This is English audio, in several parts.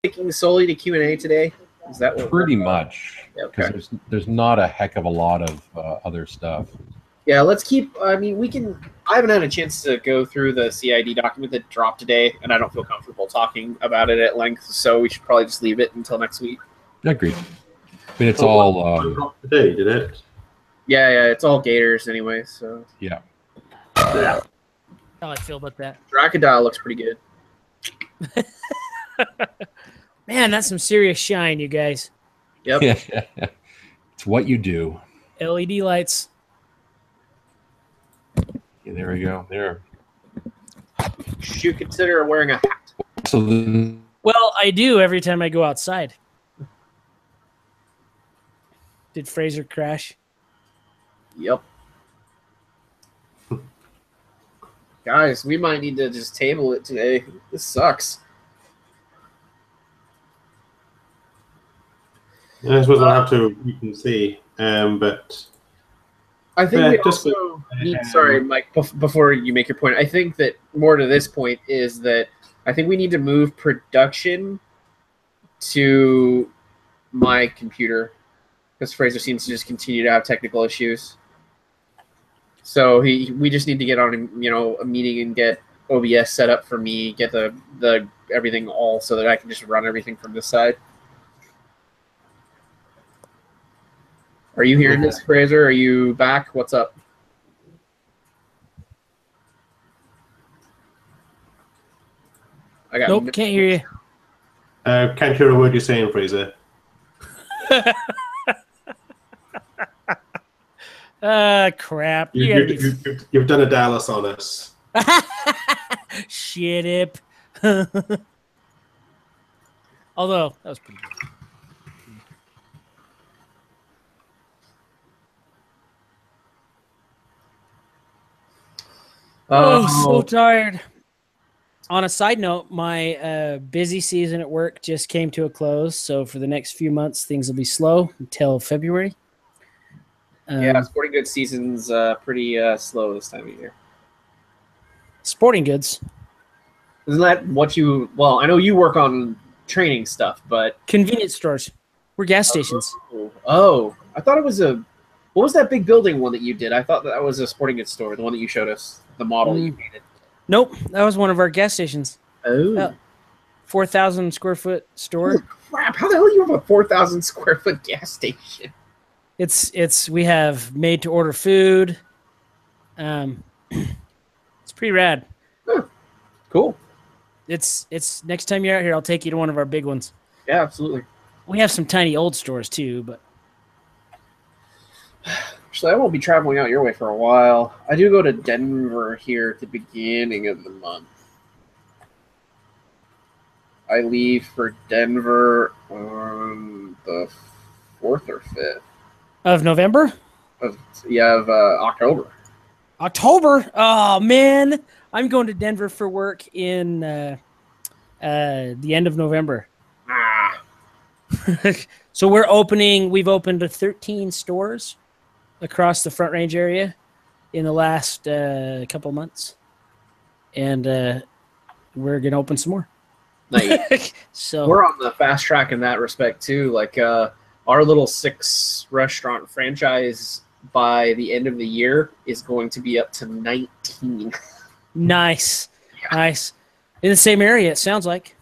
sticking solely to Q&A today? Is that what pretty much? Because there's not a heck of a lot of other stuff. Yeah, let's keep. I mean, we can. I haven't had a chance to go through the CID document that dropped today, and I don't feel comfortable talking about it at length. So we should probably just leave it until next week. Agreed. I mean, it's all today, did it? Yeah, it's all Gators anyway. So yeah. How I feel about that. Dracodile looks pretty good. Man, that's some serious shine, you guys. Yep. It's what you do. LED lights. Yeah, there we go. There. Should you consider wearing a hat? So then, Well, I do every time I go outside. Did Fraser crash? Yep. Guys, we might need to just table it today. This sucks. I suppose I'll have to wait and see. But I think we also need, sorry, Mike, before you make your point, I think that more to this point is that I think we need to move production to my computer because Fraser seems to just continue to have technical issues. So we just need to get on, a meeting and get OBS set up for me, get the everything all so that I can just run everything from this side. Are you hearing this, Fraser? Are you back? What's up? Nope, can't hear you. Can't hear a word you're saying, Fraser. Crap. You've done a Dallas on us. Shit it. Although, that was pretty good. Oh, so tired. On a side note, my busy season at work just came to a close. So for the next few months, things will be slow until February. Yeah, sporting goods season's pretty slow this time of year. Sporting goods. Isn't that what you... Well, I know you work on training stuff, but... Convenience stores. We're gas stations. Oh, I thought it was a... What was that big building one that you did? I thought that was a sporting goods store, the one that you showed us, the model you painted. Nope, that was one of our gas stations. Oh. 4,000 square foot store. Holy crap, how the hell do you have a 4,000 square foot gas station? We have made to order food. It's pretty rad. Huh. Cool. It's next time you're out here, I'll take you to one of our big ones. Yeah, absolutely. We have some tiny old stores too, but actually I won't be traveling out your way for a while. I do go to Denver here at the beginning of the month. I leave for Denver on the 4th or 5th. Of November? Of October. October? Oh, man. I'm going to Denver for work in the end of November. Ah. So we've opened 13 stores across the Front Range area in the last couple months. And we're going to open some more. Nice. So we're on the fast track in that respect, too. Like, our little 6-restaurant franchise by the end of the year is going to be up to 19. Nice. Yeah. Nice. In the same area, it sounds like.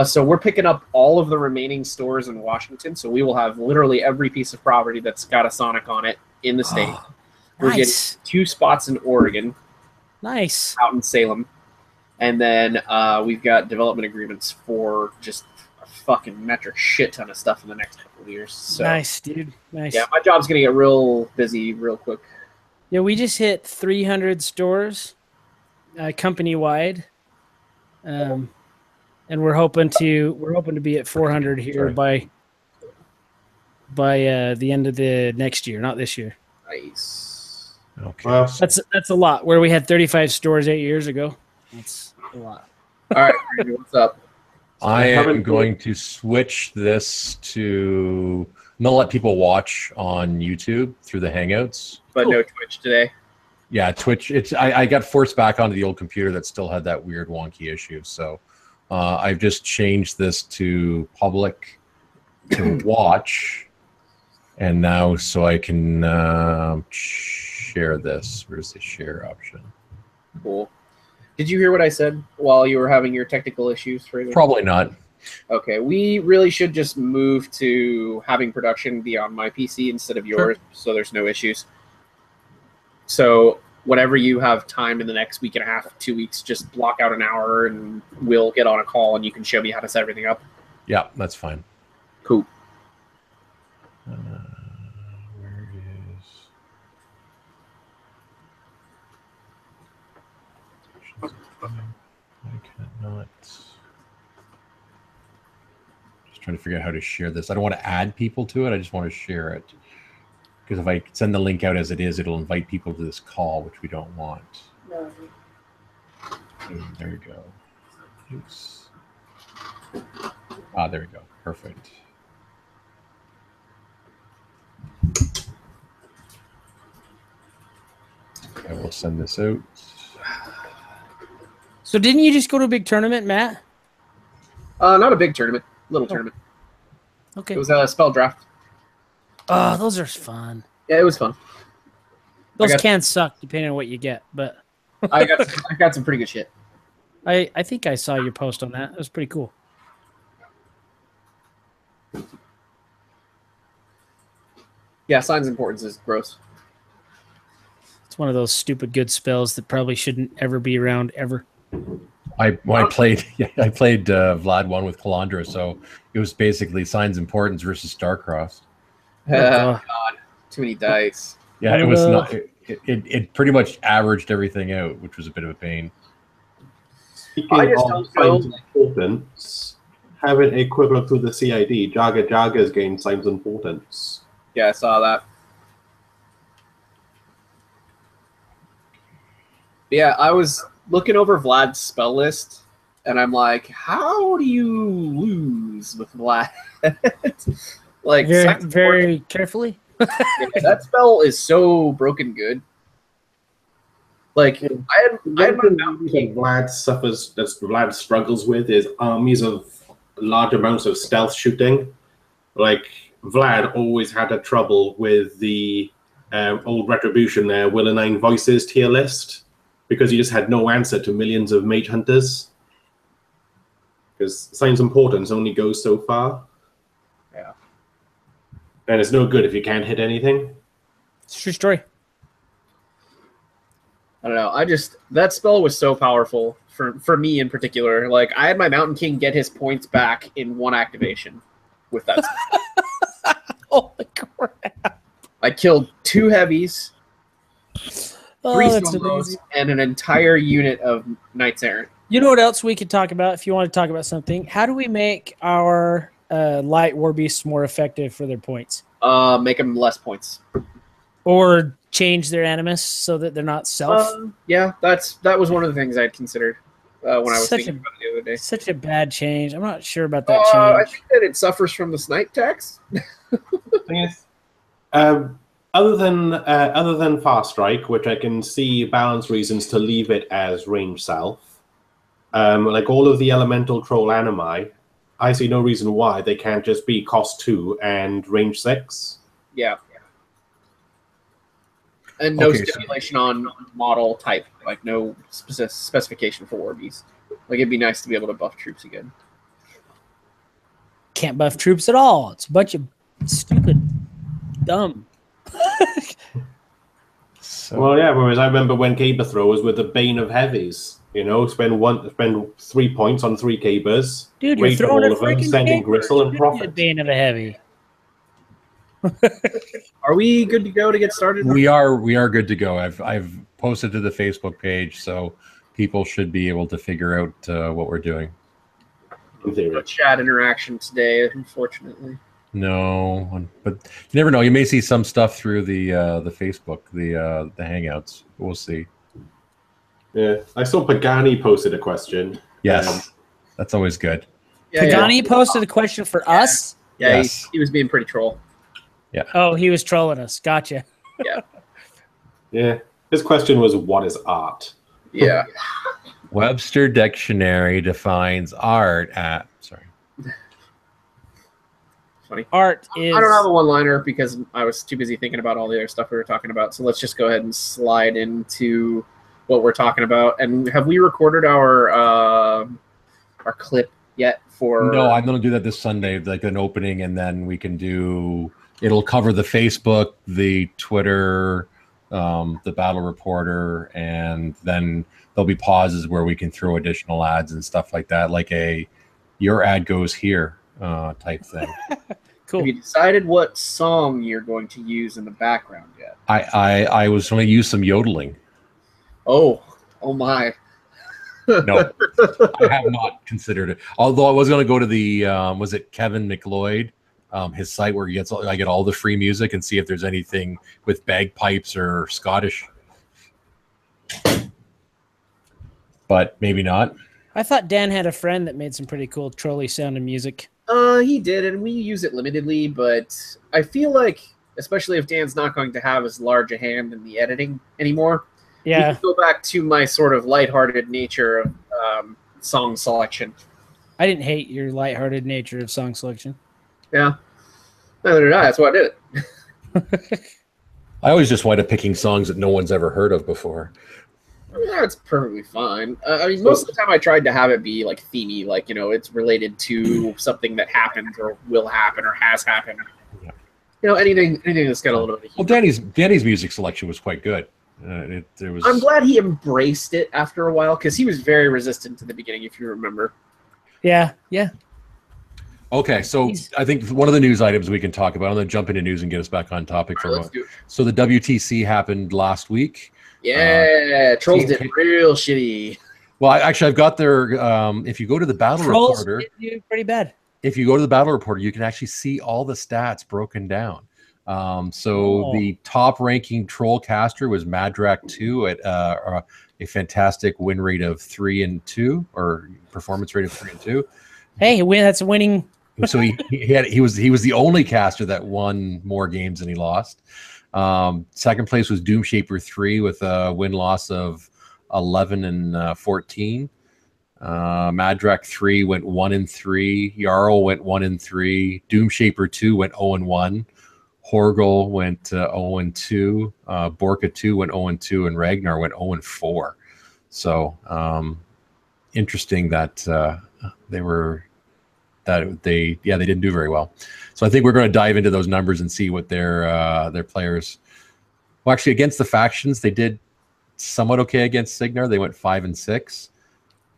So we're picking up all of the remaining stores in Washington. So we will have literally every piece of property that's got a Sonic on it in the state. We're getting 2 spots in Oregon. Nice. Out in Salem. And then we've got development agreements for just a fucking metric shit ton of stuff in the next couple of years. So, nice, dude. Nice. Yeah, my job's going to get real busy real quick. Yeah, we just hit 300 stores company-wide. And we're hoping to be at 400 here by the end of the next year, not this year. Nice. Okay. Well, That's a lot. Where we had 35 stores 8 years ago. That's a lot. All right, Randy, what's up? I am going to switch this to... I'm going to let people watch on YouTube through the Hangouts. But no Twitch today. Yeah, Twitch. I got forced back onto the old computer that still had that weird wonky issue. So I've just changed this to public to watch, and now so I can share this. Where's the share option? Cool. Did you hear what I said while you were having your technical issues, Fraser? Probably not. Okay, we really should just move to having production be on my PC instead of yours, so there's no issues. So whenever you have time in the next week and a half, 2 weeks, just block out an hour and we'll get on a call and you can show me how to set everything up. Yeah, that's fine. Cool. Where is... I cannot... Just trying to figure out how to share this. I don't want to add people to it. I just want to share it. Because if I send the link out as it is, it'll invite people to this call, which we don't want. No. There you go. Oops. Ah, there we go. Perfect. I will send this out. So didn't you just go to a big tournament, Matt? Not a big tournament. Little tournament. Okay. It was a spell draft. Oh, those are fun. Yeah, it was fun. Those can suck depending on what you get, but I got some pretty good shit. I think I saw your post on that. It was pretty cool. Yeah, Signs of Importance is gross. It's one of those stupid good spells that probably shouldn't ever be around ever. I played Vlad 1 with Kalandra, so it was basically Signs of Importance versus Starcrossed. God, too many dice. Yeah, it was not. It pretty much averaged everything out, which was a bit of a pain. Speaking of Signs of Importance, have it equivalent to the CID. Jaga's gained Signs of Importance. Yeah, I saw that. Yeah, I was looking over Vlad's spell list, and I'm like, how do you lose with Vlad? Like very carefully. That spell is so broken good. Like I had my Mountain King. Vlad struggles with is armies of large amounts of stealth shooting. Like Vlad always had a trouble with the old Retribution Willinine Voices tier list because he just had no answer to millions of mage hunters. Because Signs of Importance only goes so far. Yeah. And it's no good if you can't hit anything. It's a true story. I don't know. That spell was so powerful for me in particular. Like I had my Mountain King get his points back in one activation with that spell. Holy crap. I killed 2 heavies, 3 solos, and an entire unit of Knights Errant. You know what else we could talk about if you want to talk about something? How do we make our light war beasts more effective for their points? Make them less points. Or change their animus so that they're not self? Yeah, that was one of the things I'd considered when I was thinking about it the other day. Such a bad change. I'm not sure about that change. I think that it suffers from the snipe tax. Thing is, other than Fast Strike, which I can see balance reasons to leave it as range self, like all of the elemental troll animi, I see no reason why they can't just be cost 2 and range 6. Yeah. And no stipulation on model type, like no specification for war beast. Like it'd be nice to be able to buff troops again. Can't buff troops at all. It's a bunch of stupid, dumb. Well, yeah. Whereas I remember when Caber Throw was with the Bane of Heavies. You know, spend 3 points on 3 Cabers. Dude, you're throwing all of them, sending Gristle and Profit. Bane of a Heavy. Are we good to go to get started? We are good to go. I've posted to the Facebook page, so people should be able to figure out what we're doing. No chat interaction today, unfortunately. No, but you never know. You may see some stuff through the Facebook, the Hangouts. We'll see. Yeah, I saw Pagani posted a question. Yes, that's always good. Yeah, Pagani posted a question for us? Yeah, yes. He was being pretty troll. Yeah. Oh, he was trolling us. Gotcha. Yeah. Yeah. His question was, what is art? Yeah. Webster Dictionary defines art at. Sorry. Funny. Art is. I don't have a one-liner because I was too busy thinking about all the other stuff we were talking about. So let's just go ahead and slide into what we're talking about. And have we recorded our clip yet? No, I'm going to do that this Sunday, like an opening, and then we can do. It'll cover the Facebook, the Twitter, the Battle Reporter, and then there'll be pauses where we can throw additional ads and stuff like that, like a "your ad goes here" type thing. Cool. Have you decided what song you're going to use in the background yet? I was going to use some yodeling. Oh my. No, I have not considered it. Although I was going to go to the was it Kevin McLeod, his site where I get all the free music and see if there's anything with bagpipes or Scottish. But maybe not. I thought Dan had a friend that made some pretty cool trolley sounding music. He did, and we use it limitedly, but I feel like, especially if Dan's not going to have as large a hand in the editing anymore, we can go back to my sort of lighthearted nature of song selection. I didn't hate your lighthearted nature of song selection. Yeah. Neither did I. That's why I did it. I always just wind up picking songs that no one's ever heard of before. Yeah, it's perfectly fine. I mean, most of the time I tried to have it be like themey, like, you know, it's related to something that happened or will happen or has happened. Yeah. You know, anything that's got a little bit of humor. Well, Danny's music selection was quite good. Was. I'm glad he embraced it after a while because he was very resistant to the beginning, if you remember. Yeah. Okay, so I think one of the news items we can talk about. I'm going to jump into news and get us back on topic for a moment. So the WTC happened last week. Yeah, Trolls did real shitty. Well, I've got their. If you go to the Battle Reporter, did pretty bad. If you go to the Battle Reporter, you can actually see all the stats broken down. The top-ranking troll caster was Madrak 2 at a fantastic win rate of 3-2, or performance rate of 3-2. Hey, that's a winning. So he was the only caster that won more games than he lost. Second place was Doomshaper 3 with a win-loss of 11 and 14. Madrak 3 went 1-3. Jarl went 1-3. Doomshaper 2 went 0-1. Horgel went 0-2. Borka 2 went 0-2, and Ragnar went 0-4. So interesting that they didn't do very well. So I think we're going to dive into those numbers and see what their players. Well, actually, against the factions, they did somewhat okay against Signar. They went 5-6.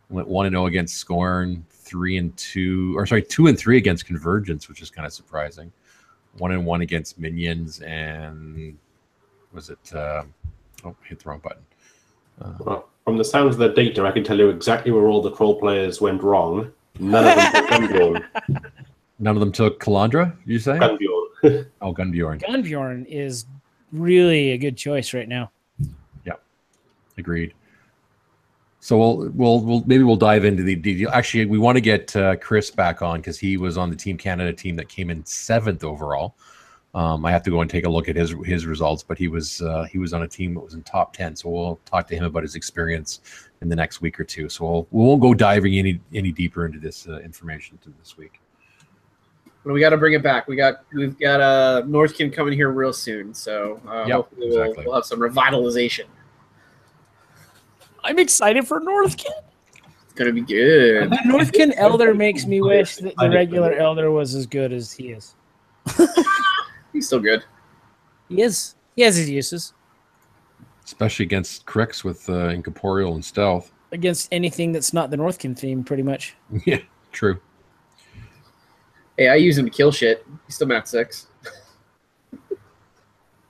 Went 1-0 against Scorn. 2-3 against Convergence, which is kind of surprising. 1-1 against Minions, and was it? Hit the wrong button. Well, from the sounds of the data, I can tell you exactly where all the troll players went wrong. None of them took Gunbjorn. None of them took Kalandra, you say? Gunbjorn. Oh, Gunbjorn. Gunbjorn is really a good choice right now. Yeah, agreed. So we'll dive into the detail. Actually, we want to get Chris back on because he was on the Team Canada team that came in 7th overall. I have to go and take a look at his results, but he was on a team that was in top 10. So we'll talk to him about his experience in the next week or two. So we won't go diving any deeper into this information this week. But we got to bring it back. We've got Northkin coming here real soon. So hopefully we'll have some revitalization. I'm excited for Northkin. It's gonna be good. The Northkin Elder makes me wish that the regular Elder was as good as he is. He's still good. He is. He has his uses. Especially against Crix with Incorporeal and Stealth. Against anything that's not the Northkin theme, pretty much. Yeah, true. Hey, I use him to kill shit. He's still Mat 6.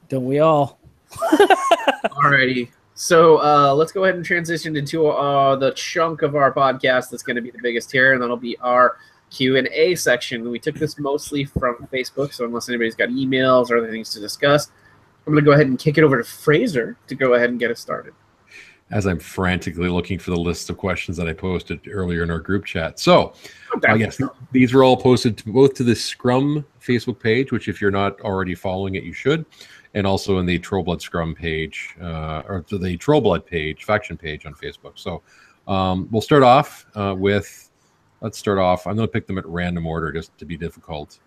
Don't we all? Alrighty. So let's go ahead and transition into the chunk of our podcast that's going to be the biggest here, and that'll be our Q&A section. We took this mostly from Facebook, so unless anybody's got emails or other things to discuss, I'm going to go ahead and kick it over to Fraser to go ahead and get us started. As I'm frantically looking for the list of questions that I posted earlier in our group chat. So, yes, these were all posted both to the Scrum Facebook page, which if you're not already following it, you should, and also in the Trollblood Scrum page, or to the Trollblood page, faction page on Facebook. So We'll start off with. Let's start off. I'm going to pick them at random order just to be difficult.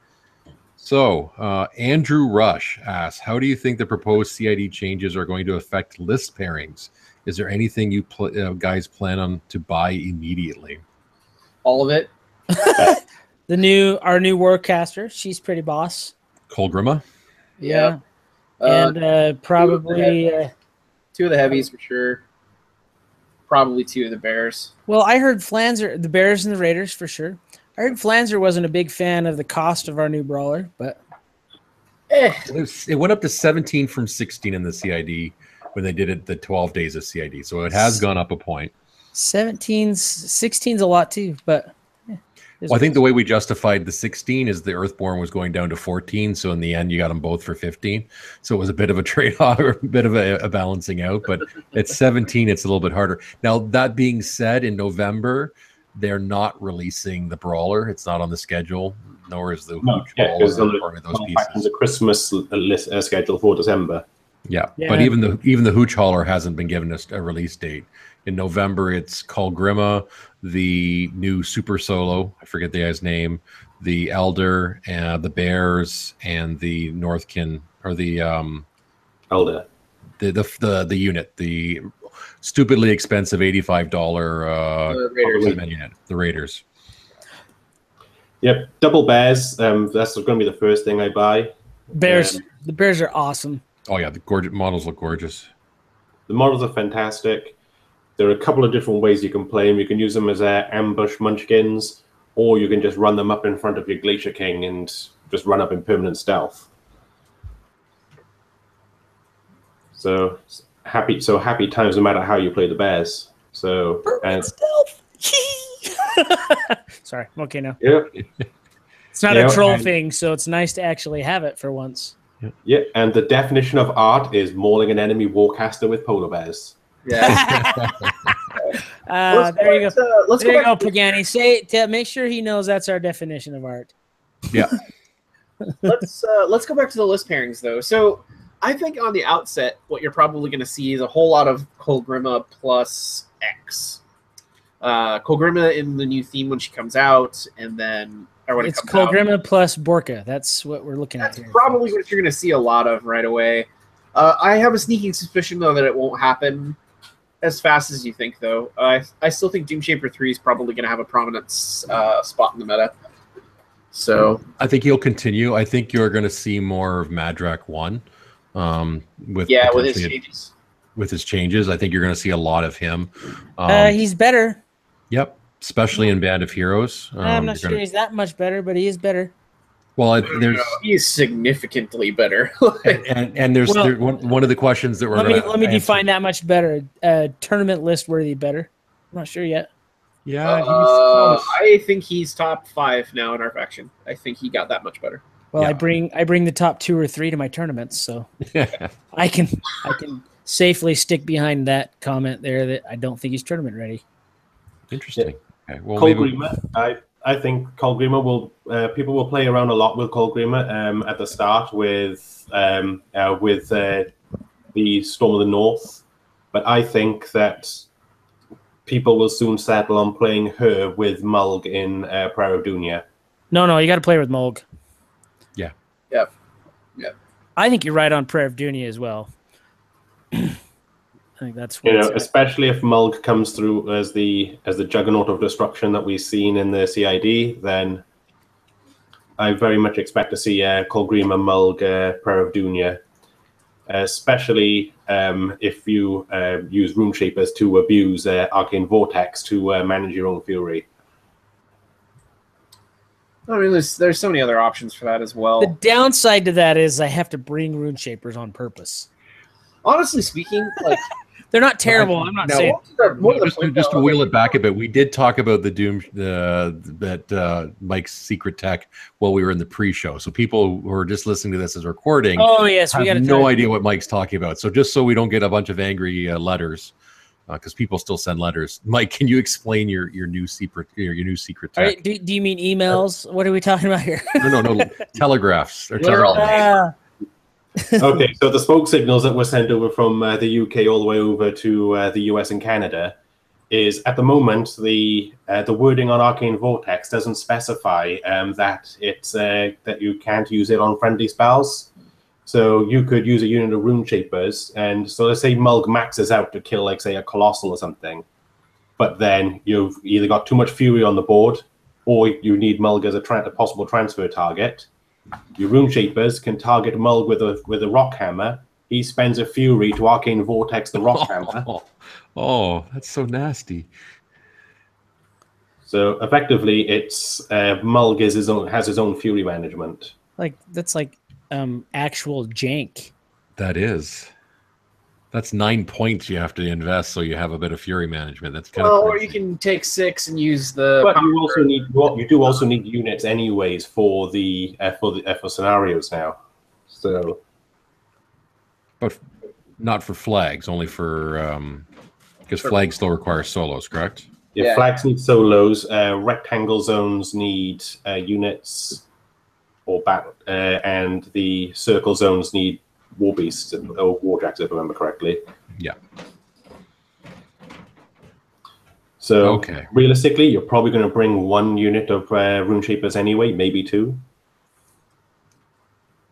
So, Andrew Rush asks, how do you think the proposed CID changes are going to affect list pairings? Is there anything you guys plan on to buy immediately? All of it. Our new warcaster. She's pretty boss. Colgrima? Yeah. And probably... two of the heavies for sure. Probably two of the bears. Well, I heard Flanzer, the bears and the raiders for sure. I heard Flanzer wasn't a big fan of the cost of our new brawler, but it went up to 17 from 16 in the CID when they did it the 12 days of CID. So it has gone up a point. 16's a lot too, but well, I think the way we justified the 16 is the Earthborn was going down to 14. So in the end, you got them both for 15. So it was a bit of a trade-off, or a bit of a balancing out. But at 17, it's a little bit harder. Now, that being said, in November, they're not releasing the Brawler. It's not on the schedule, nor is the Hooch Brawler or those pieces. The Christmas list schedule for December. Yeah, but even the Hooch Hauler hasn't been given a release date. In November, it's Colgrima, the new Super Solo, I forget the guy's name, the Elder, the Bears, and the Northkin, or the Elder. The unit, the stupidly expensive $85 the Raiders. Yep, double bears. That's going to be the first thing I buy. Bears. The bears are awesome. Oh yeah, the gorgeous models look gorgeous. The models are fantastic. There are a couple of different ways you can play them. You can use them as ambush munchkins, or you can just run them up in front of your Glacier King and just run up in permanent stealth. So happy times no matter how you play the bears. So stealth. Sorry, I'm okay now. Yeah. It's not a troll thing, so it's nice to actually have it for once. Yeah, and the definition of art is mauling an enemy warcaster with polar bears. Yeah. There you go. There you go, Pagani. Make sure he knows that's our definition of art. Yeah. Let's go back to the list pairings though. So I think on the outset, what you're probably going to see is a whole lot of Colgrima plus X. Colgrima in the new theme when she comes out, and then it's Colgrima plus Borka. That's what we're looking at. That's probably what you're going to see a lot of right away. I have a sneaking suspicion though that it won't happen as fast as you think, though. I still think Doomshaper 3 is probably going to have a prominent spot in the meta. So I think he'll continue. I think you're going to see more of Madrak 1 with his changes. With his changes, I think you're going to see a lot of him. He's better. Yep, especially in Band of Heroes. I'm not sure he's that much better, but he is better. Well, he's significantly better. and there's one of the questions that we're let me define that much better. Tournament list worthy better. I'm not sure yet. Yeah, I think he's top 5 now in our faction. I think he got that much better. Well, yeah. I bring the top 2 or 3 to my tournaments, so I can safely stick behind that comment there that I don't think he's tournament ready. Interesting. Yeah. Okay. Well, Colgrima, I think Colgrima will people will play around a lot with Colgrima at the start with the Storm of the North, but I think that people will soon settle on playing her with Mulg in Prayer of Dunya. No, you got to play with Mulg. Yeah. Yeah. I think you're right on Prayer of Dunya as well. I think that's especially if Mulg comes through as the juggernaut of destruction that we've seen in the CID, then I very much expect to see Colgrima Mulg Prayer of Dunya, especially if you use Rune Shapers to abuse Arcane Vortex to manage your own fury. I mean, there's so many other options for that as well. The downside to that is I have to bring Rune Shapers on purpose. Honestly speaking, like they're not terrible. I'm not saying. Just to wheel it back a bit, we did talk about the Doom Mike's secret tech while we were in the pre-show. So people who are just listening to this as recording, have no idea what Mike's talking about. So just so we don't get a bunch of angry letters, because people still send letters. Mike, can you explain your new secret tech? Right, do you mean emails? What are we talking about here? No, telegraphs. Or telegraphs. Okay, so the smoke signals that were sent over from the UK all the way over to the US and Canada, is at the moment the wording on Arcane Vortex doesn't specify that it's that you can't use it on friendly spells. So you could use a unit of Rune Shapers, and so let's say Mulg maxes out to kill, like, say, a Colossal or something, but then you've either got too much Fury on the board, or you need Mulg as a possible transfer target. Your Rune Shapers can target Mulg with a Rock Hammer. He spends a Fury to Arcane Vortex the Rock Hammer. Oh, that's so nasty. So effectively, it's Mulg has his own Fury management. That's actual jank. That is. That's 9 points you have to invest, so you have a bit of Fury management. That's kind of. Or you can take 6 and use the. But you do also need units anyways for for scenarios now. So. But not for flags, only for because flags still require solos, correct? Yeah, flags need solos. Rectangle zones need units, and the circle zones need war beasts or warjacks, if I remember correctly. Yeah. So realistically, you're probably going to bring 1 unit of Rune Shapers anyway, maybe 2.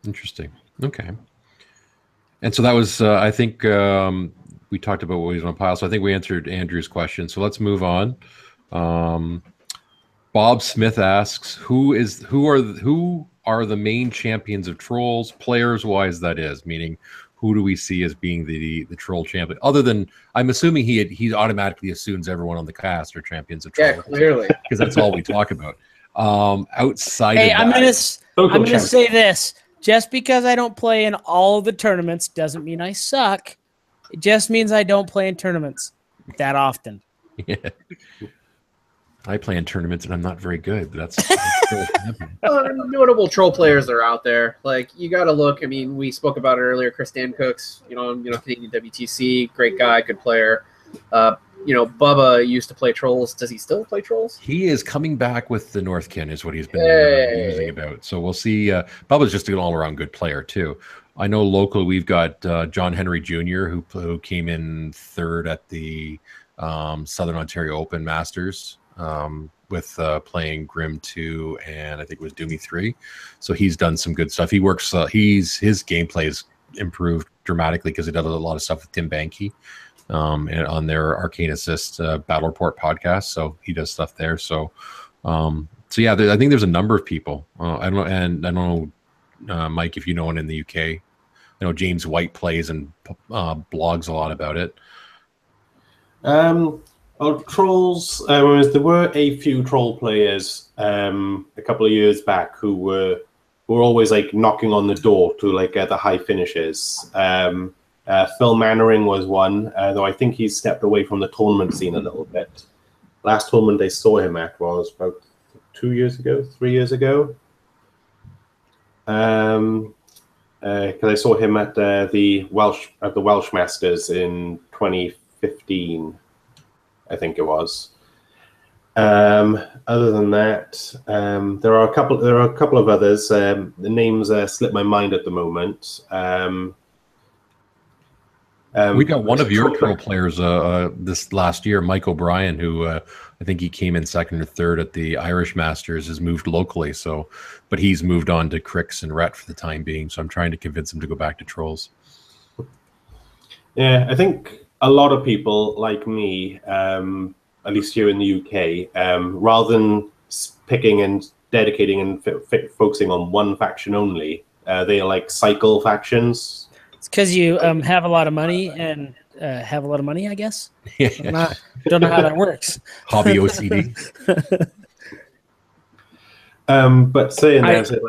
Interesting. Okay. And so that was, I think, we talked about what was on pile. So I think we answered Andrew's question. So let's move on. Bob Smith asks, who are the main champions of trolls, players wise? That is, meaning who do we see as being the troll champion? Other than, I'm assuming he automatically assumes everyone on the cast are champions of trolls. Yeah, clearly, because that's all we talk about. Outside. Hey, of I'm that, gonna say this. Just because I don't play in all of the tournaments doesn't mean I suck. It just means I don't play in tournaments that often. Yeah. I play in tournaments and I'm not very good. That's notable troll players are out there. Like, you got to look. I mean, we spoke about it earlier. Chris Dancooks, Canadian WTC, great guy, good player. Bubba used to play trolls. Does he still play trolls? He is coming back with the Northkin, is what he's been musing about. So we'll see. Bubba's just an all-around good player too. I know locally we've got John Henry Jr., who came in 3rd at the Southern Ontario Open Masters with playing Grim 2 and I think it was Doomy 3. So he's done some good stuff. He works. His gameplay has improved dramatically because he does a lot of stuff with Tim Banky. And on their Arcane Assist Battle Report podcast, so he does stuff there. So yeah, I think there's a number of people. I don't know, Mike, if you know one in the UK. I know James White plays and blogs a lot about it. Trolls. There were a few troll players a couple of years back who were always like knocking on the door to get the high finishes. Phil Mannering was one, though I think he's stepped away from the tournament scene a little bit. Last tournament they saw him at was about 3 years ago. Because I saw him at the Welsh Masters in 2015, I think it was. Other than that, there are a couple of others. The names slip my mind at the moment. We got one of your troll players this last year, Mike O'Brien, who I think he came in 2nd or 3rd at the Irish Masters, has moved locally. So, but he's moved on to Crix and Rhett for the time being. So I'm trying to convince him to go back to trolls. Yeah, I think a lot of people like me, at least here in the UK, rather than picking and dedicating and focusing on one faction only, they cycle factions. It's because you have a lot of money and have a lot of money, I guess. Yeah. Don't know how that works. Hobby OCD. But saying that,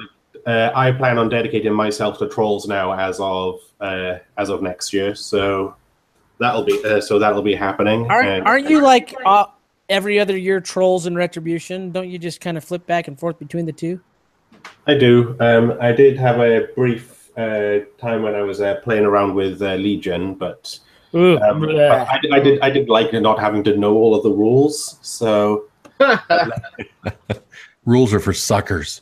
I plan on dedicating myself to trolls now as of next year. So that'll be happening. Aren't you every other year trolls and retribution? Don't you just kind of flip back and forth between the two? I do. I did have a brief time when I was playing around with Legion, but I did like not having to know all of the rules. So rules are for suckers.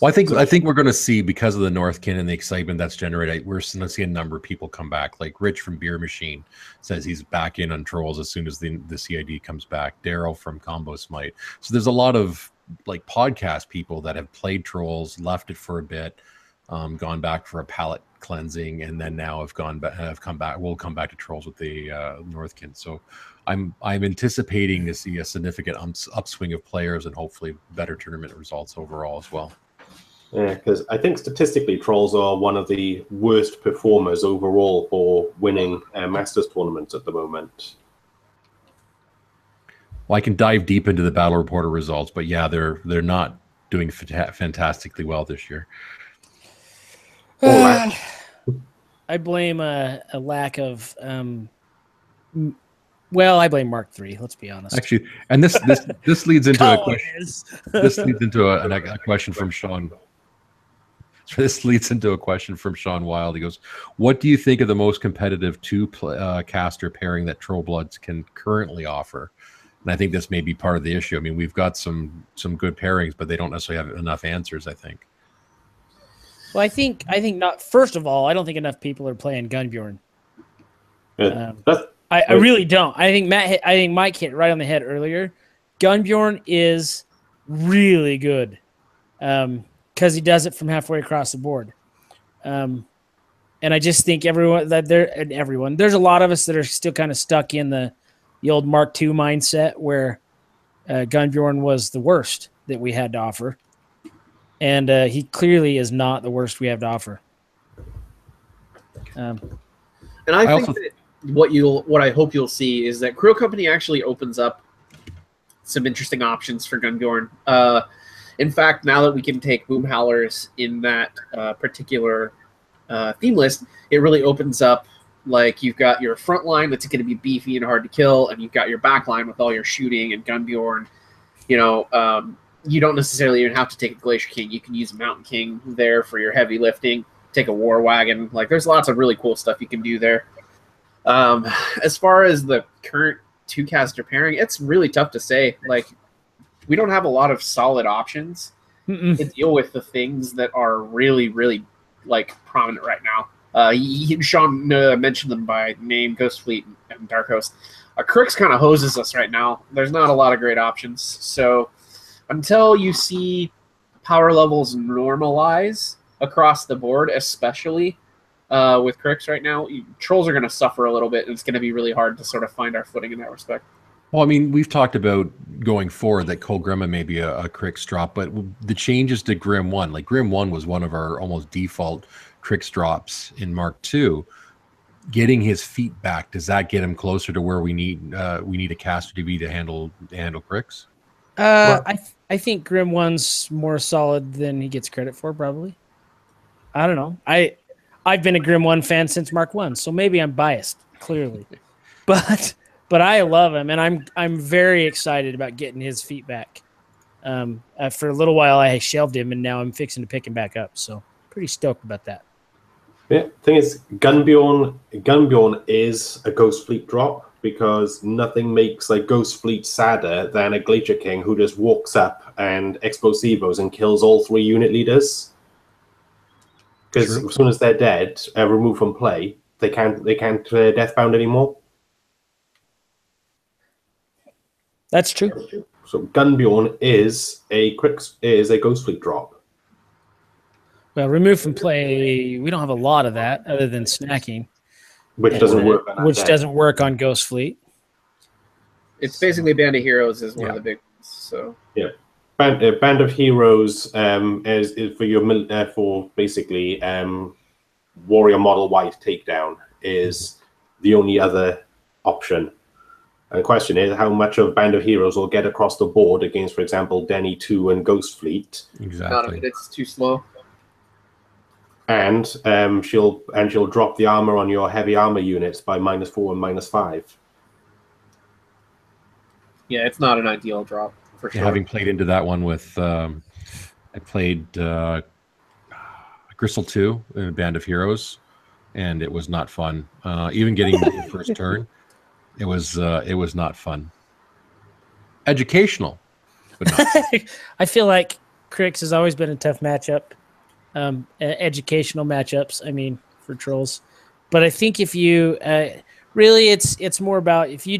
Well, I think we're going to see, because of the Northkin and the excitement that's generated, we're going to see a number of people come back. Like Rich from Beer Machine says he's back in on Trolls as soon as the CID comes back. Daryl from Combo Smite. So there's a lot of like podcast people that have played Trolls, left it for a bit, gone back for a palate cleansing, and then now have come back. Will come back to Trolls with the Northkin. So I'm anticipating to see a significant upswing of players and hopefully better tournament results overall as well. Yeah, because I think statistically, Trolls are one of the worst performers overall for winning Masters tournaments at the moment. Well, I can dive deep into the Battle Reporter results, but yeah, they're not doing fantastically well this year. I blame a lack of. Well, I blame Mark III. Let's be honest. Actually, and this leads into a question. This leads into a question from Sean. So this leads into a question from Sean Wild. He goes, "What do you think of the most competitive caster pairing that Troll Bloods can currently offer?" And I think this may be part of the issue. I mean, we've got some good pairings, but they don't necessarily have enough answers, I think. Well, I think not. First of all, I don't think enough people are playing Gunbjorn. I really don't. I think Mike hit right on the head earlier. Gunbjorn is really good. Because he does it from halfway across the board. And I just think there's a lot of us that are still kind of stuck in the old Mark II mindset where Gunbjorn was the worst that we had to offer. And he clearly is not the worst we have to offer. And I think that what I hope you'll see is that Crow Company actually opens up some interesting options for Gunbjorn. In fact, now that we can take Boom Howlers in that particular theme list, it really opens up, like, you've got your front line that's going to be beefy and hard to kill, and you've got your back line with all your shooting and Gunbjorn. You don't necessarily even have to take a Glacier King. You can use a Mountain King there for your heavy lifting, take a War Wagon. Like, there's lots of really cool stuff you can do there. As far as the current two-caster pairing, it's really tough to say. Like, we don't have a lot of solid options to deal with the things that are really, really like prominent right now. Sean mentioned them by name: Ghost Fleet and Dark Host. Crix kind of hoses us right now. There's not a lot of great options. So until you see power levels normalize across the board, especially with Crix right now, Trolls are going to suffer a little bit, and it's going to be really hard to sort of find our footing in that respect. Well, I mean, we've talked about going forward that Cole Grimma may be a Crix drop, but the changes to Grim 1, like Grim 1 was one of our almost default Crix drops in Mark II. Getting his feet back, does that get him closer to where we need a caster to be to handle Crix? I think Grim 1's more solid than he gets credit for, probably. I don't know. I've been a Grim 1 fan since Mark 1, so maybe I'm biased, clearly. But I love him, and I'm very excited about getting his feet back. For a little while, I shelved him, and now I'm fixing to pick him back up. So pretty stoked about that. Yeah, thing is, Gunbjorn is a Ghost Fleet drop because nothing makes like Ghost Fleet sadder than a Glacier King who just walks up and explosivos and kills all 3 unit leaders. Because as soon as they're dead, removed from play, they can't deathbound anymore. That's true. So Gunbjorn is a Ghost Fleet drop. Well, removed from play, we don't have a lot of that other than snacking, which doesn't work. Doesn't work on Ghost Fleet. It's basically Band of Heroes is one of the big ones. So yeah, Band of Heroes is for your for basically Warrior Model White takedown is the only other option. And the question is how much of Band of Heroes will get across the board against, for example, Denny 2 and Ghost Fleet. Exactly. None of it. It's too slow. And she'll drop the armor on your heavy armor units by -4 and -5. Yeah, it's not an ideal drop for sure. Having played into that one with, I played Gristle 2 in a Band of Heroes, and it was not fun. Even getting the first turn, it was not fun. Educational, but not. I feel like Crix has always been a tough matchup, educational matchups. I mean, for trolls, but I think if you really, it's more about if you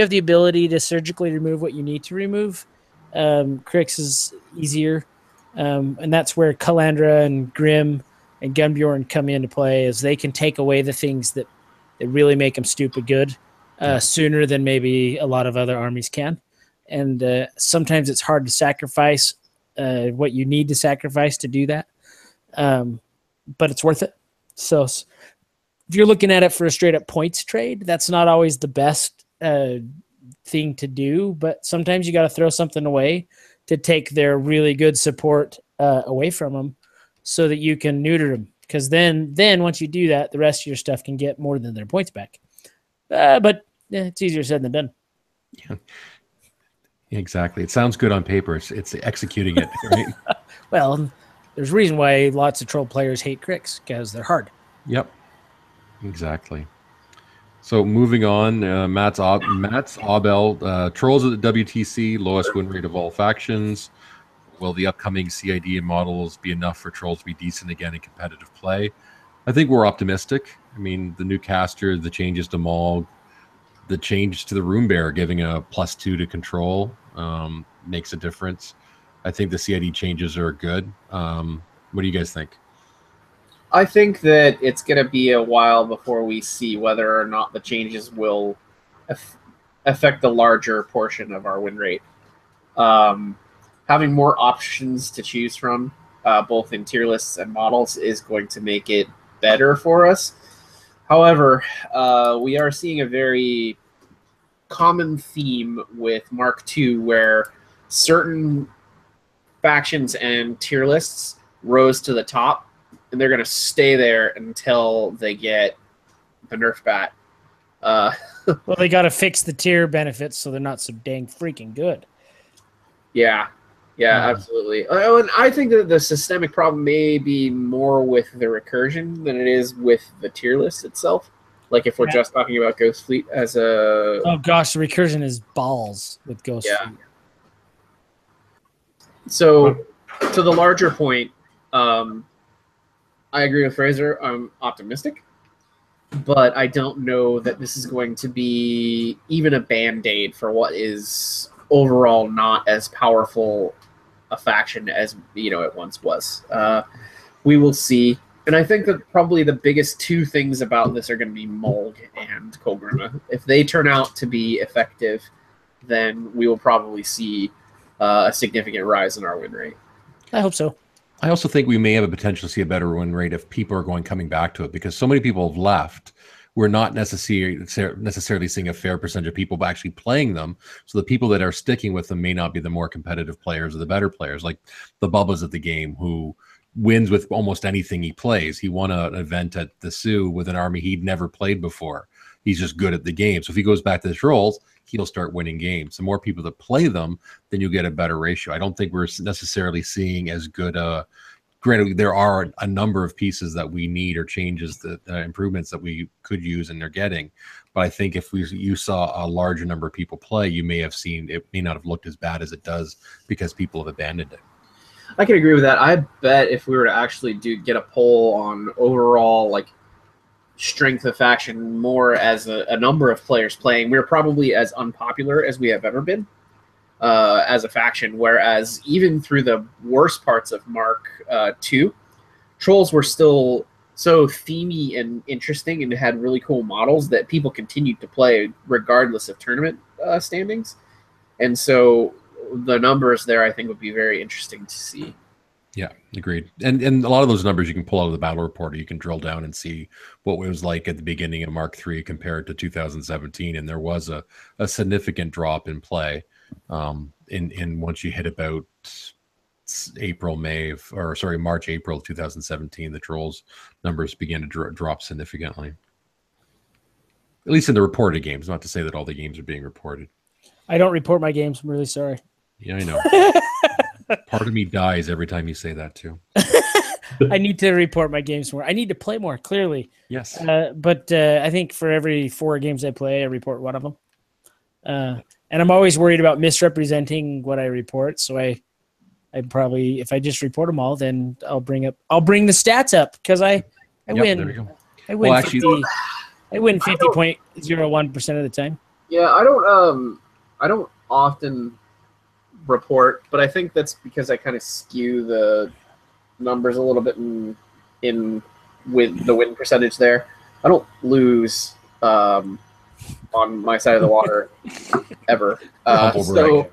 have the ability to surgically remove what you need to remove, Crix is easier, and that's where Kalandra and Grim and Gunbjorn come into play, as they can take away the things that really make them stupid good sooner than maybe a lot of other armies can. And sometimes it's hard to sacrifice what you need to sacrifice to do that, but it's worth it. So if you're looking at it for a straight up points trade, that's not always the best thing to do, but sometimes you got to throw something away to take their really good support away from them so that you can neuter them. Because then once you do that, the rest of your stuff can get more than their points back. But it's easier said than done. Yeah. Exactly. It sounds good on paper. It's executing it, right? Well, there's a reason why lots of troll players hate Crix, because they're hard. Yep. Exactly. So moving on, Matt's Abel, trolls at the WTC, lowest win rate of all factions. Will the upcoming CID models be enough for trolls to be decent again in competitive play? I think we're optimistic. I mean, the new caster, the changes to Maul, the change to the Room Bearer giving a +2 to control makes a difference. I think the CID changes are good. What do you guys think? I think that it's going to be a while before we see whether or not the changes will affect the larger portion of our win rate. Having more options to choose from, both in tier lists and models, is going to make it better for us. However, we are seeing a very common theme with Mark II, where certain factions and tier lists rose to the top, and they're going to stay there until they get the nerf bat. Well, they got to fix the tier benefits so they're not so dang freaking good. Yeah, absolutely. Oh, and I think that the systemic problem may be more with the recursion than it is with the tier list itself. Like if we're just talking about Ghost Fleet as a... Oh gosh, the recursion is balls with Ghost Fleet. So, to the larger point, I agree with Fraser. I'm optimistic, but I don't know that this is going to be even a band-aid for what is overall not as powerful a faction as it once was. We will see. And I think that probably the biggest two things about this are going to be Mulg and Kolgrima. If they turn out to be effective, then we will probably see a significant rise in our win rate. I hope so. I also think we may have a potential to see a better win rate if people are coming back to it, because so many people have left. We're not necessarily seeing a fair percentage of people actually playing them. So the people that are sticking with them may not be the more competitive players or the better players, like the Bubbas of the game, who wins with almost anything he plays. He won an event at the Sioux with an army he'd never played before. He's just good at the game. So if he goes back to the trolls, he'll start winning games. The more people that play them, then you'll get a better ratio. I don't think we're necessarily seeing as good a... Granted, there are a number of pieces that we need, or changes, that improvements that we could use, and they're getting. But I think if you saw a larger number of people play, you may have seen it may not have looked as bad as it does, because people have abandoned it. I can agree with that. I bet if we were to actually get a poll on overall strength of faction, more as a number of players playing, we're probably as unpopular as we have ever been as a faction. Whereas even through the worst parts of Mark II, trolls were still so themey and interesting, and had really cool models that people continued to play regardless of tournament standings. And so the numbers there, I think, would be very interesting to see. Yeah, agreed. And a lot of those numbers you can pull out of the battle report, or you can drill down and see what it was like at the beginning of Mark III compared to 2017. And there was a significant drop in play in once you hit about March, April 2017, the trolls numbers began to drop significantly. At least in the reported games. Not to say that all the games are being reported. I don't report my games. I'm really sorry. Yeah, I know. Part of me dies every time you say that too. I need to report my games more. I need to play more, clearly. Yes. But I think for every 4 games I play, I report one of them. And I'm always worried about misrepresenting what I report. So I I'd probably, if I just report them all, then I'll bring the stats up because I win. There we go. I win. Well, actually, I win 50.01% of the time. Yeah, I don't often report, but I think that's because I kind of skew the numbers a little bit in with the win percentage there. I don't lose on my side of the water ever. So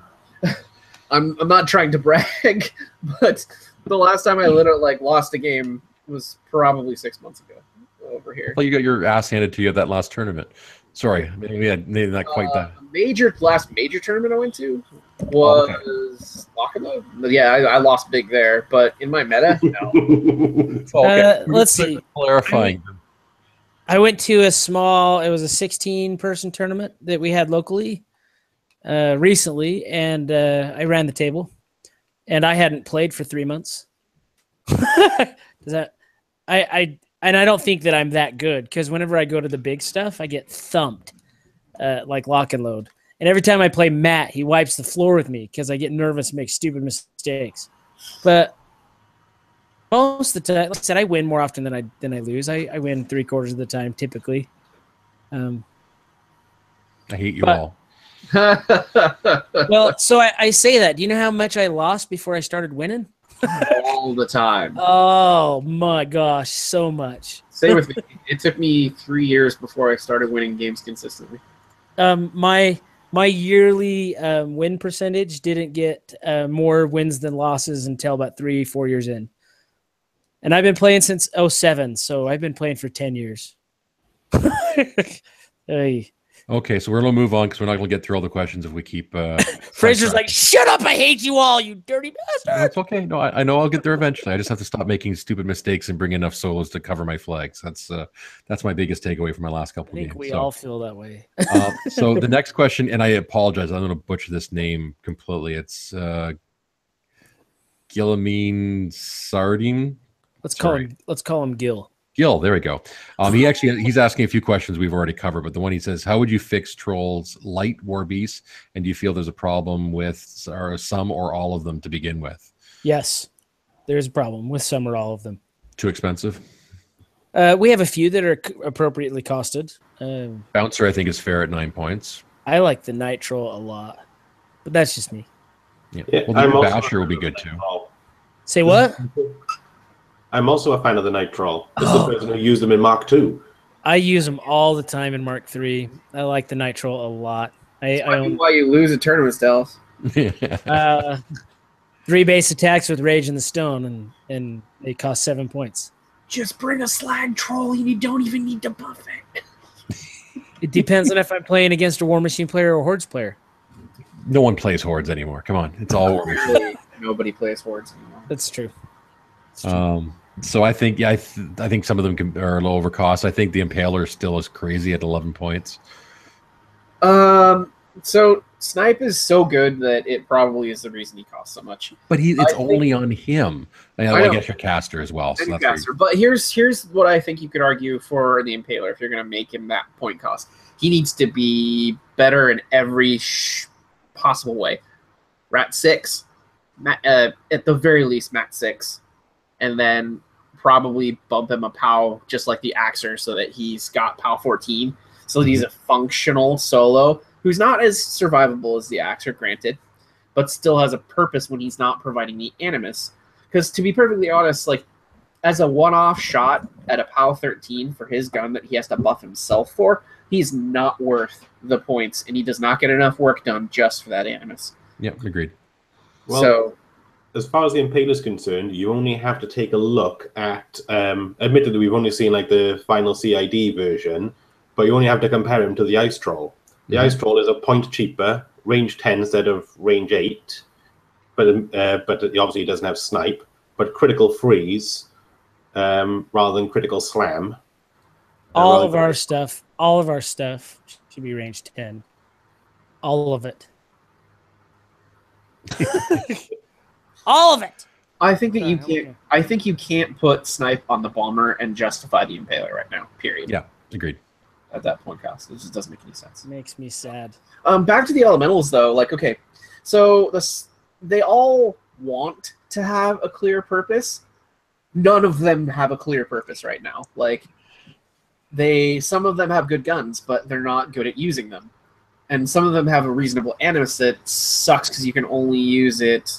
I'm not trying to brag, but the last time I literally lost a game was probably 6 months ago over here. Well, you got your ass handed to you at that last tournament. Sorry, maybe not quite that. Last major tournament I went to was Lock and Load. Yeah, I lost big there, but in my meta, no. Let's see. Clarifying. I went to it was a 16-person tournament that we had locally recently, and I ran the table, and I hadn't played for 3 months. I don't think that I'm that good because whenever I go to the big stuff, I get thumped, like Lock and Load. And every time I play Matt, he wipes the floor with me because I get nervous and make stupid mistakes. But most of the time, like I said, I win more often than I lose. I win 3/4 of the time typically. I hate you all. Well, so I say that. Do you know how much I lost before I started winning? All the time. Oh my gosh, so much. Stay with me. It took me 3 years before I started winning games consistently. My yearly win percentage didn't get more wins than losses until about 3-4 years in. And I've been playing since 2007, so I've been playing for 10 years. Hey. Okay, so we're going to move on because we're not going to get through all the questions if we keep... Fraser's like, shut up, I hate you all, you dirty bastard! That's okay. No, I know I'll get there eventually. I just have to stop making stupid mistakes and bring enough solos to cover my flags. That's my biggest takeaway from my last couple games. I think we all feel that way. So the next question, and I apologize, I'm going to butcher this name completely. It's Guillemine Sardine. Let's call him Gil. Gil, there we go. He's asking a few questions we've already covered, but the one he says, how would you fix Troll's light war beasts, and do you feel there's a problem with some or all of them to begin with? Yes, there's a problem with some or all of them. Too expensive? We have a few that are appropriately costed. Bouncer, I think, is fair at 9 points. I like the Nitro a lot, but that's just me. Yeah. Well, the Basher will be good too. Say what? I'm also a fan of the Night Troll. This is the person who used them in Mark II. I use them all the time in Mark III. I like the Night Troll a lot. Why you lose a tournament, Stealth. 3 base attacks with Rage in the Stone, and they cost 7 points. Just bring a Slag Troll and you don't even need to buff it. It depends on if I'm playing against a War Machine player or Hordes player. No one plays Hordes anymore. Come on. It's all War Machine. Nobody plays Hordes anymore. That's true. So I think, I think some of them are a little over cost. I think the Impaler still is crazy at 11 points. So Snipe is so good that it probably is the reason he costs so much. But it's only on him. I guess your caster as well. So caster. But here's what I think you could argue for the Impaler if you're going to make him that point cost. He needs to be better in every possible way. Rat 6, at the very least, Mat 6. And then probably bump him a POW just like the Axer so that he's got POW 14. So he's a functional solo who's not as survivable as the Axer, granted, but still has a purpose when he's not providing the Animus. Because to be perfectly honest, like as a one-off shot at a POW 13 for his gun that he has to buff himself for, he's not worth the points, and he does not get enough work done just for that Animus. Yep, agreed. Well, as far as the Impaler is concerned, you only have to take a look at, admittedly, we've only seen like the final CID version, but you only have to compare him to the Ice Troll. The Ice Troll is a point cheaper, range 10 instead of range 8, but obviously he doesn't have Snipe, but critical freeze rather than critical slam. All of our stuff should be range 10. All of it. All of it. I think that you can't. I think you can't put Snipe on the Bomber and justify the Impaler right now. Period. Yeah, agreed. At that point cost, it just doesn't make any sense. Makes me sad. Back to the elementals though. Like, okay, so they all want to have a clear purpose. None of them have a clear purpose right now. Like, some of them have good guns, but they're not good at using them. And some of them have a reasonable animus that sucks because you can only use it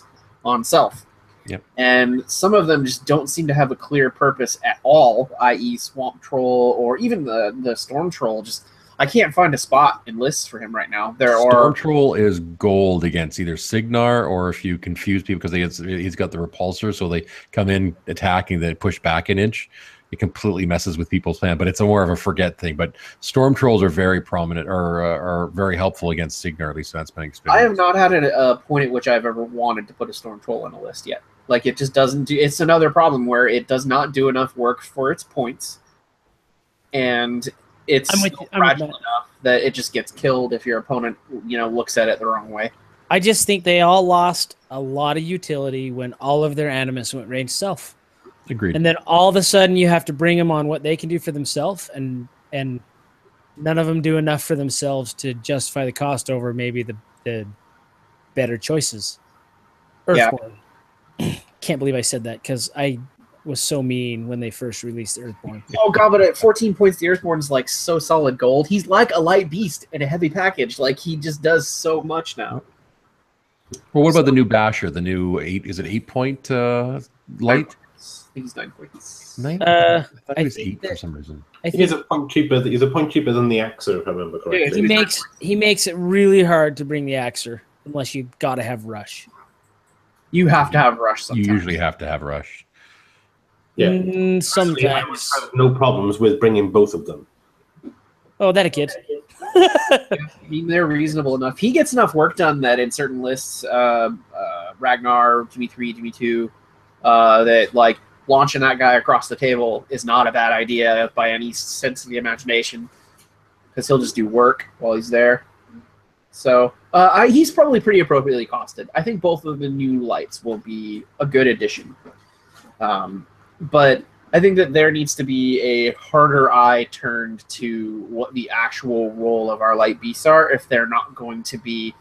on self. Yep. And some of them just don't seem to have a clear purpose at all, i.e. Swamp Troll or even the Storm Troll. Just, I can't find a spot in lists for him right now. Storm Troll is gold against either Signar, or if you confuse people because he's got the repulsor, so they come in attacking, then push back an inch. It completely messes with people's plan, but it's more of a forget thing. But Storm Trolls are very prominent, or are very helpful against Signar, at least that's my experience. I have not had a point at which I've ever wanted to put a Storm Troll on a list yet. Like, it just doesn't do... It's another problem where it does not do enough work for its points, and it's fragile enough that it just gets killed if your opponent, looks at it the wrong way. I just think they all lost a lot of utility when all of their animus went range self. Agreed. And then all of a sudden you have to bring them on what they can do for themselves, and none of them do enough for themselves to justify the cost over maybe the better choices. Earthborn. Yeah. Can't believe I said that because I was so mean when they first released Earthborn. Oh god, but at 14 points, the Earthborn is like so solid gold. He's like a light beast in a heavy package. Like, he just does so much now. Well, what about the new Basher? The new 8-point light? I think he's 9 points. 9? I thought he was 8 for some reason. I think he's a point cheaper. He's a point cheaper than the Axer, if I remember correctly. Yeah, he makes it really hard to bring the Axer unless you got to have Rush. You have to have Rush sometimes. You usually have to have Rush. Yeah. Sometimes. I would have no problems with bringing both of them. Oh, that a kid. I mean, they're reasonable enough. He gets enough work done that in certain lists, Ragnar, Jimmy 3, Jimmy 2, that, like, launching that guy across the table is not a bad idea by any sense of the imagination, because he'll just do work while he's there. So he's probably pretty appropriately costed. I think both of the new lights will be a good addition. But I think that there needs to be a harder eye turned to what the actual role of our light beasts are if they're not going to be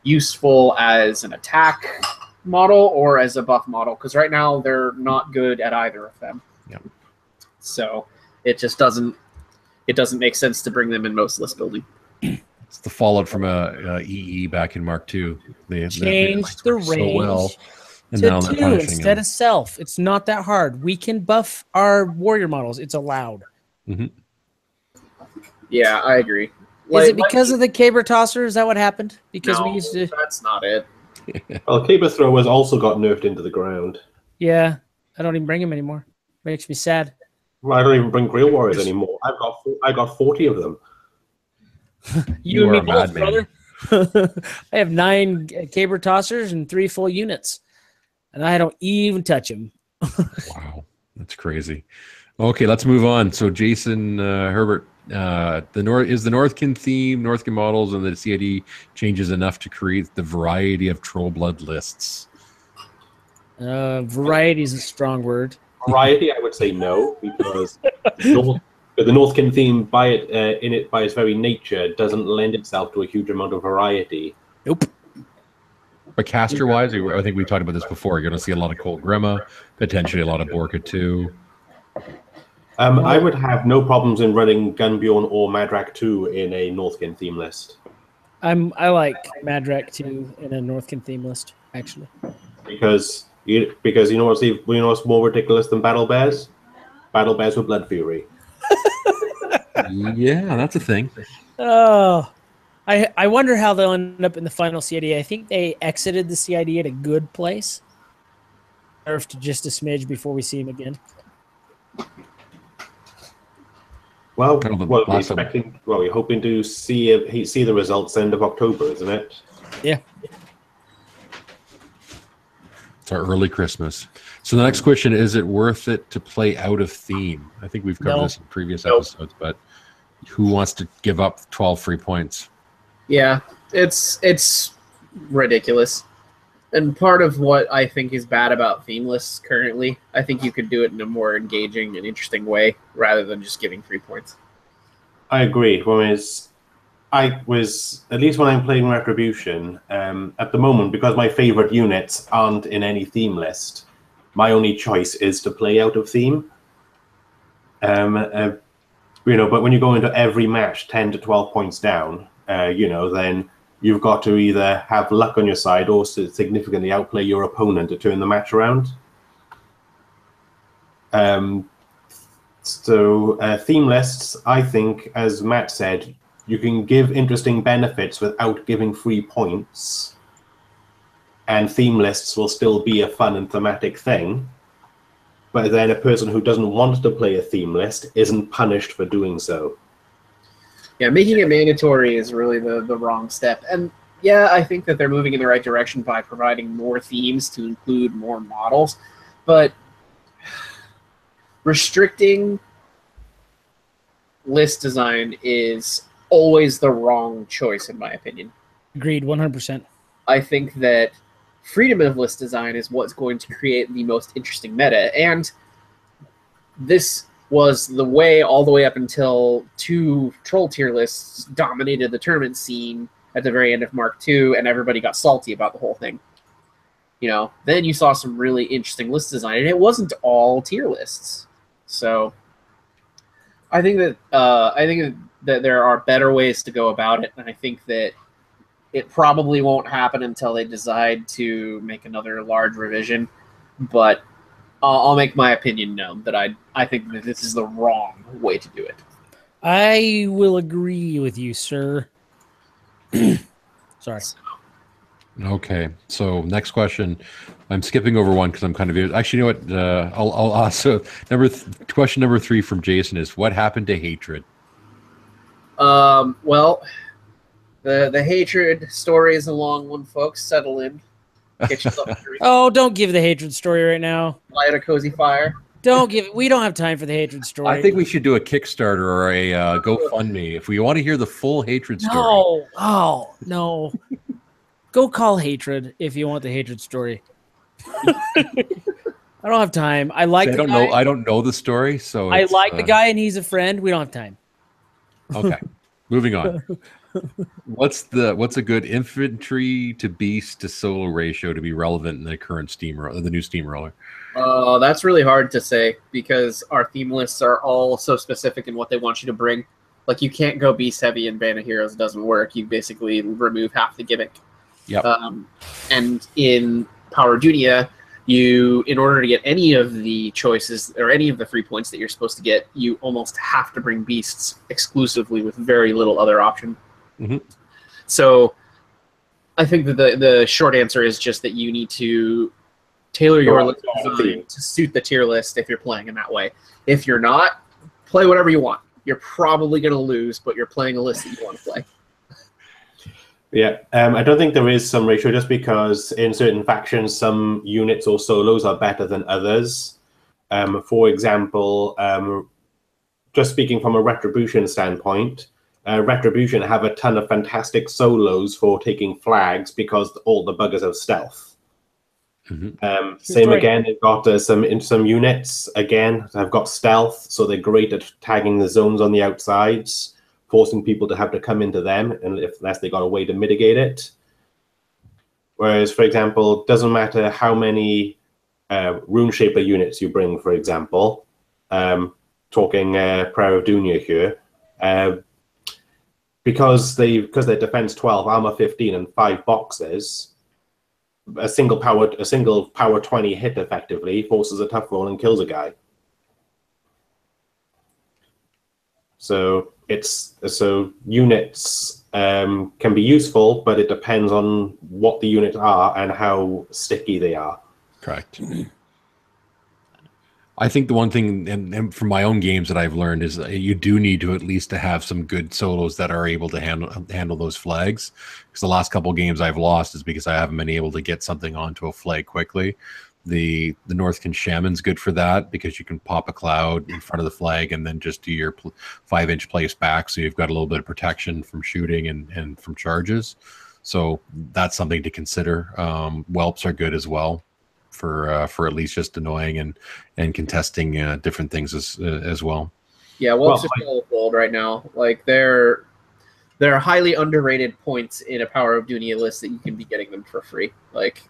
useful as an attack model or as a buff model, because right now they're not good at either of them. Yep. So it just doesn't make sense to bring them in most list building. It's the fallout from EE back in Mark II. They changed the range so well, and to now they're 2 punishing instead them. of self. It's not that hard. We can buff our warrior models. It's allowed. Mm-hmm. Yeah, I agree. Is it because of the caber tosser? Is that what happened? Because we used to. That's not it. Well, Caber Throwers also got nerfed into the ground. Yeah, I don't even bring them anymore. It makes me sad. Well, I don't even bring Grail Warriors anymore. I got 40 of them. You and are me a both, madman. brother. I have 9 caber tossers and 3 full units, and I don't even touch them. Wow, that's crazy. Okay, let's move on. So, Jason Herbert, the Northkin theme, Northkin models, and the CID changes enough to create the variety of Troll Blood lists. Variety is a strong word. Variety, I would say no, because the Northkin theme, by its very nature, doesn't lend itself to a huge amount of variety. Nope. But caster-wise, I think we talked about this before. You're going to see a lot of Cold Grima, potentially a lot of Borka too. I would have no problems in running Gunbjorn or Madrak 2 in a Northkin theme list. I like Madrak 2 in a Northkin theme list, actually. Because you know what's more ridiculous than Battle Bears? Battle Bears with Blood Fury. Yeah, that's a thing. Oh, I wonder how they'll end up in the final CID. I think they exited the CID at a good place. Nerfed just a smidge before we see him again. Well, we're hoping to see the results end of October, isn't it? Yeah. It's our early Christmas. So the next question, is it worth it to play out of theme? I think we've covered this in previous episodes, but who wants to give up 12 free points? Yeah, it's ridiculous. And part of what I think is bad about theme lists currently, I think you could do it in a more engaging and interesting way rather than just giving 3 points. I agree. I was, at least when I'm playing Retribution, at the moment, because my favorite units aren't in any theme list, my only choice is to play out of theme. But when you go into every match 10 to 12 points down, then you've got to either have luck on your side or significantly outplay your opponent to turn the match around. Theme lists, I think, as Matt said, you can give interesting benefits without giving free points, and theme lists will still be a fun and thematic thing. But then a person who doesn't want to play a theme list isn't punished for doing so. Yeah, making it mandatory is really the wrong step. And yeah, I think that they're moving in the right direction by providing more themes to include more models. But restricting list design is always the wrong choice, in my opinion. Agreed, 100%. I think that freedom of list design is what's going to create the most interesting meta. And this was the way all the way up until 2 troll tier lists dominated the tournament scene at the very end of Mark II, and everybody got salty about the whole thing. Then you saw some really interesting list design, and it wasn't all tier lists. So I think that there are better ways to go about it, and I think that it probably won't happen until they decide to make another large revision. But I'll make my opinion known that I think that this is the wrong way to do it. I will agree with you, sir. Sorry. Okay, so next question. I'm skipping over one because I'm kind of... Actually, you know what? I'll also... Question number 3 from Jason is, what happened to hatred? Well, the hatred story is a long one, folks. Settle in. Get yourself a drink. Oh, don't give the hatred story right now. Light a cozy fire. We don't have time for the hatred story. I think we should do a Kickstarter or a GoFundMe if we want to hear the full hatred story. No. Oh, no. Go call hatred if you want the hatred story. I don't have time. I don't know the story, so I like the guy and he's a friend. We don't have time. Okay. Moving on. What's a good infantry to beast to solo ratio to be relevant in the current the new steamroller? That's really hard to say because our theme lists are all so specific in what they want you to bring. Like, you can't go beast heavy in Band of Heroes. It doesn't work. You basically remove half the gimmick. Yep. And in Power Junior, in order to get any of the choices or any of the free points that you're supposed to get, you almost have to bring beasts exclusively with very little other option. Mm-hmm. So I think that the short answer is just that you need to tailor your list design to suit the tier list if you're playing in that way. If you're not, play whatever you want. You're probably going to lose, but you're playing a list that you want to play. Yeah, I don't think there is some ratio just because in certain factions, some units or solos are better than others. For example, just speaking from a Retribution standpoint, Retribution have a ton of fantastic solos for taking flags because all the buggers have stealth. Mm-hmm. Same again, they've got some units, again, have got stealth, so they're great at tagging the zones on the outsides, forcing people to have to come into them unless they got a way to mitigate it. Whereas, for example, it doesn't matter how many Rune Shaper units you bring, for example, talking Prayer of Dunya here, because they're defense 12, armor 15, and 5 boxes, a single power 20 hit effectively forces a tough roll and kills a guy. So units can be useful, but it depends on what the units are and how sticky they are. Correct. I think the one thing, and from my own games that I've learned, is that you do need to at least to have some good solos that are able to handle those flags. Because the last couple of games I've lost is because I haven't been able to get something onto a flag quickly. The Northkin Shaman's good for that because you can pop a cloud in front of the flag and then just do your 5-inch place back, so you've got a little bit of protection from shooting and from charges. So that's something to consider. Whelps are good as well for at least just annoying and contesting different things as well. Yeah, Whelps are full of gold right now. Like, they're there are highly underrated points in a Power of Dunia list that you can be getting them for free. Like,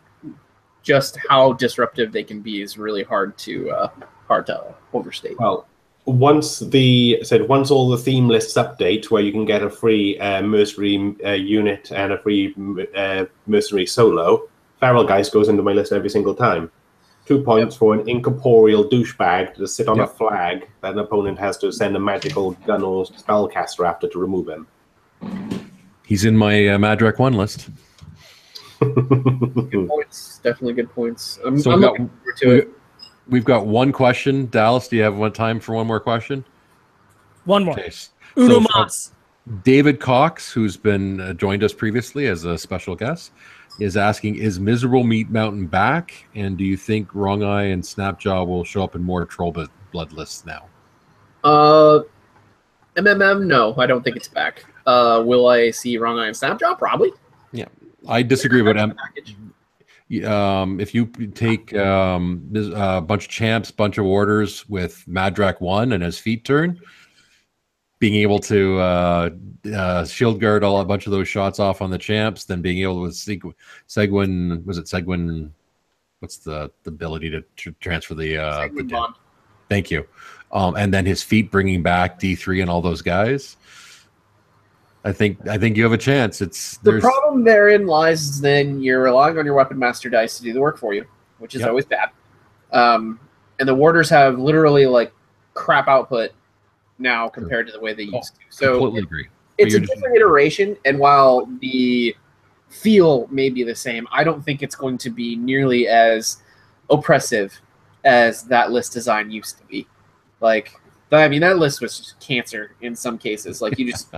just how disruptive they can be is really hard to overstate. Well, once all the theme lists update, where you can get a free mercenary unit and a free mercenary solo, Feral Geist goes into my list every single time. 2 points for an incorporeal douchebag to sit on a flag that an opponent has to send a magical gun or spellcaster after to remove him. He's in my Madrak 1 list. Good points. Definitely good points. I'm looking forward to it. We've got one question. Dallas, do you have time for one more question? One more. Okay. Uno mas. David Cox, who's been joined us previously as a special guest, is asking, is Miserable Meat Mountain back? And do you think Wrong Eye and Snapjaw will show up in more Troll Blood lists now? MMM, no, I don't think it's back. Will I see Wrong Eye and Snapjaw? Probably. Yeah, I disagree with him. If you take a bunch of champs, bunch of orders with Madrak 1 and his feet turn, being able to shield guard a bunch of those shots off on the champs, then being able to Seguin, was it Seguin? What's the ability to transfer the bond? Thank you. And then his feet bringing back D3 and all those guys. I think you have a chance. The problem therein lies then you're relying on your weapon master dice to do the work for you, which is always bad. And the warders have literally like crap output now compared to the way they used to. So completely agree. It's a different iteration, and while the feel may be the same, I don't think it's going to be nearly as oppressive as that list design used to be. Like, I mean, that list was just cancer in some cases. Like, you just,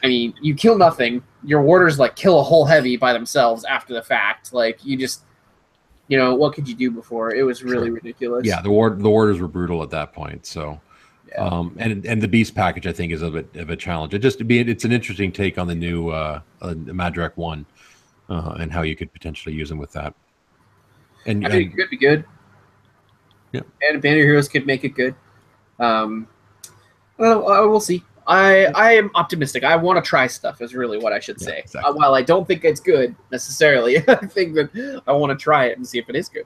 I mean, you kill nothing. Your warders like kill a whole heavy by themselves after the fact. Like, you just, what could you do before? It was really ridiculous. Yeah, the warders were brutal at that point. So. Yeah. And the beast package, I think, is a bit of a challenge. It's an interesting take on the new Madrak 1 and how you could potentially use them with that. And I think it could be good. Yeah. And Banner Heroes could make it good. I don't know. We'll see. I am optimistic. I want to try stuff is really what I should say. Exactly. While I don't think it's good necessarily, I think that I want to try it and see if it is good.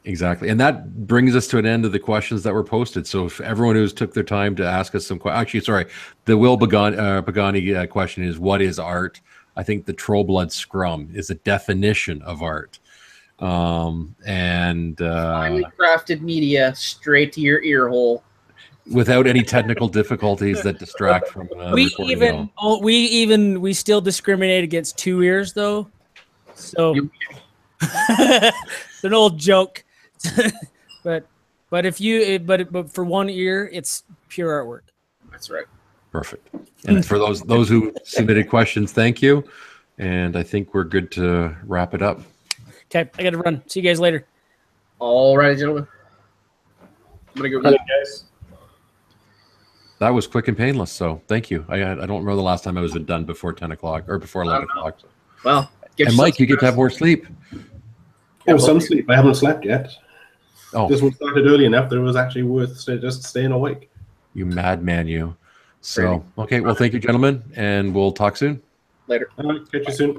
Exactly. And that brings us to an end of the questions that were posted. So if everyone who's took their time to ask us some questions, actually, sorry, the Will Pagani question is, what is art? I think the Troll Blood Scrum is a definition of art. Finely crafted media straight to your ear hole. Without any technical difficulties that distract from we still discriminate against 2 ears though. So it's an old joke. but for 1 ear, it's pure artwork. That's right. Perfect. And for those who submitted questions, thank you. And I think we're good to wrap it up. Okay, I got to run. See you guys later. All right, gentlemen. I'm gonna go. Guys. That was quick and painless. So thank you. I don't remember the last time I was done before 10 o'clock or before 11 o'clock. So. Well, and Mike, you get to have more sleep. Oh, some sleep. I haven't slept yet. Oh, this one started early enough that it was actually worth just staying awake. You madman, you. So, okay. Well, thank you, gentlemen, and we'll talk soon. Later. All right, catch you soon.